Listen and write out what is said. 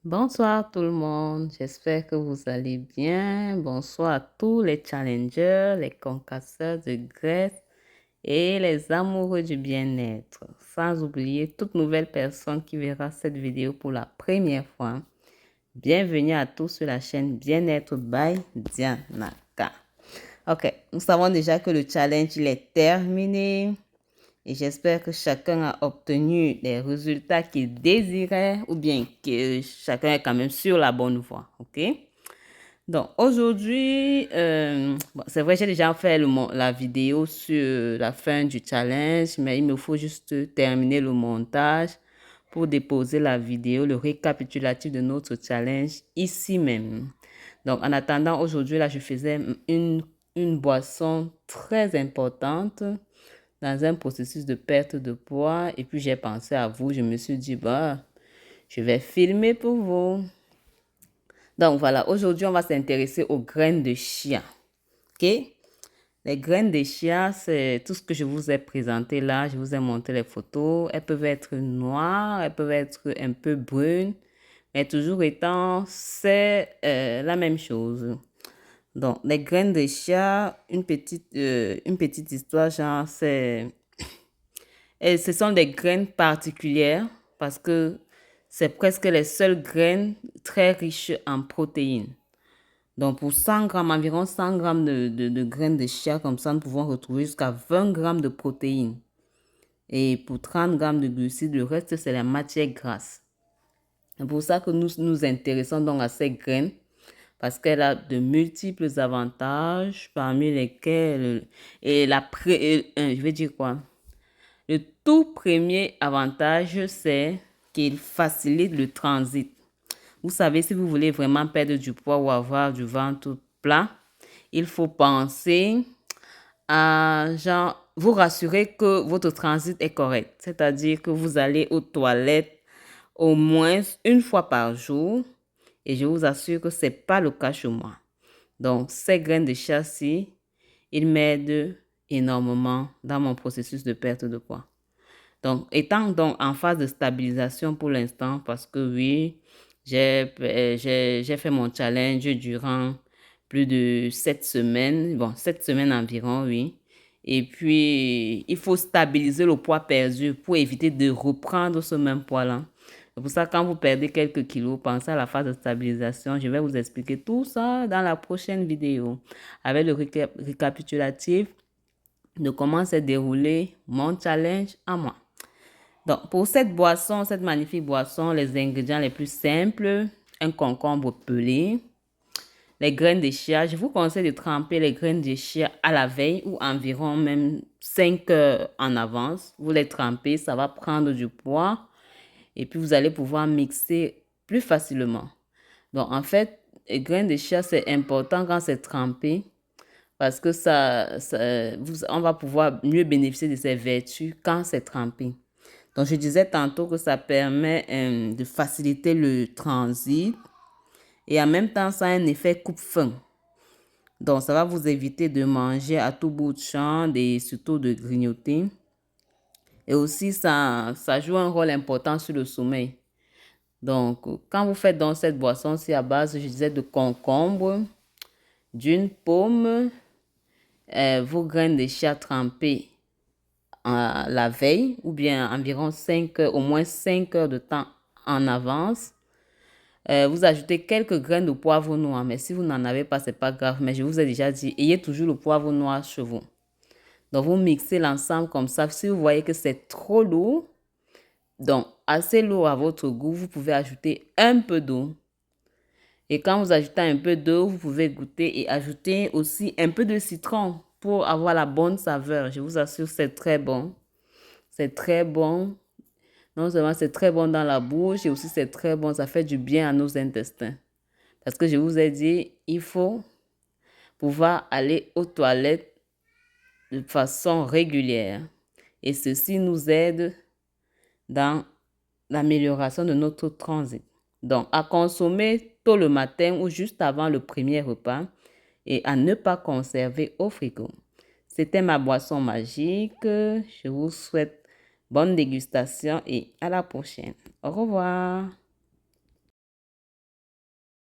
Bonsoir tout le monde, j'espère que vous allez bien. Bonsoir à tous les challengers, les concasseurs de graisse et les amoureux du bien-être. Sans oublier toute nouvelle personne qui verra cette vidéo pour la première fois. Bienvenue à tous sur la chaîne Bien-être by Dianaka. Ok, nous savons déjà que le challenge il est terminé. Et j'espère que chacun a obtenu les résultats qu'il désirait ou bien que chacun est quand même sur la bonne voie. OK? Donc, aujourd'hui, c'est vrai, j'ai déjà fait la vidéo sur la fin du challenge, mais il me faut juste terminer le montage pour déposer la vidéo, le récapitulatif de notre challenge ici même. Donc, en attendant, aujourd'hui, là, je faisais une boisson très importante dans un processus de perte de poids et puis j'ai pensé à vous, je me suis dit, bah, je vais filmer pour vous. Donc voilà, aujourd'hui, on va s'intéresser aux graines de chia. OK? Les graines de chia, c'est tout ce que je vous ai présenté là. Je vous ai montré les photos. Elles peuvent être noires, elles peuvent être un peu brunes, mais toujours étant, c'est la même chose. Donc, les graines de chia, une petite histoire, genre, et ce sont des graines particulières parce que c'est presque les seules graines très riches en protéines. Donc, pour 100 grammes, environ 100 grammes de graines de chia, comme ça, nous pouvons retrouver jusqu'à 20 grammes de protéines. Et pour 30 grammes de glucides, le reste, c'est la matière grasse. C'est pour ça que nous nous intéressons donc à ces graines parce qu'elle a de multiples avantages, parmi lesquels, je vais dire quoi? Le tout premier avantage, c'est qu'il facilite le transit. Vous savez, si vous voulez vraiment perdre du poids ou avoir du ventre plat, il faut penser à vous rassurer que votre transit est correct. C'est-à-dire que vous allez aux toilettes au moins une fois par jour. Et je vous assure que ce n'est pas le cas chez moi. Donc, ces graines de chia-ci, ils m'aident énormément dans mon processus de perte de poids. Donc, étant donc en phase de stabilisation pour l'instant, parce que oui, j'ai fait mon challenge durant plus de 7 semaines, bon, 7 semaines environ, oui. Et puis, il faut stabiliser le poids perdu pour éviter de reprendre ce même poids-là. C'est pour ça que quand vous perdez quelques kilos, pensez à la phase de stabilisation. Je vais vous expliquer tout ça dans la prochaine vidéo avec le récapitulatif de comment s'est déroulé mon challenge à moi. Donc, pour cette boisson, cette magnifique boisson, les ingrédients les plus simples, un concombre pelé, les graines de chia. Je vous conseille de tremper les graines de chia à la veille ou environ même 5 heures en avance. Vous les trempez, ça va prendre du poids et puis vous allez pouvoir mixer plus facilement. Donc, en fait, les graines de chia, c'est important quand c'est trempé parce que on va pouvoir mieux bénéficier de ses vertus quand c'est trempé. Donc, je disais tantôt que ça permet de faciliter le transit et en même temps, ça a un effet coupe-faim. Donc, ça va vous éviter de manger à tout bout de champ et surtout de grignoter. Et aussi, ça joue un rôle important sur le sommeil. Donc, quand vous faites dans cette boisson, c'est à base, je disais, de concombre, d'une pomme, vos graines de chia trempées la veille ou bien environ 5 heures, au moins 5 heures de temps en avance. Vous ajoutez quelques graines de poivre noir, mais si vous n'en avez pas, c'est pas grave. Mais je vous ai déjà dit, ayez toujours le poivre noir chez vous. Donc, vous mixez l'ensemble comme ça. Si vous voyez que c'est trop lourd, donc assez lourd à votre goût, vous pouvez ajouter un peu d'eau. Et quand vous ajoutez un peu d'eau, vous pouvez goûter et ajouter aussi un peu de citron pour avoir la bonne saveur. Je vous assure, c'est très bon. C'est très bon. Non seulement c'est très bon dans la bouche, et aussi c'est très bon, ça fait du bien à nos intestins. Parce que je vous ai dit, il faut pouvoir aller aux toilettes de façon régulière. Et ceci nous aide dans l'amélioration de notre transit. Donc, à consommer tôt le matin ou juste avant le premier repas et à ne pas conserver au frigo. C'était ma boisson magique. Je vous souhaite bonne dégustation et à la prochaine. Au revoir.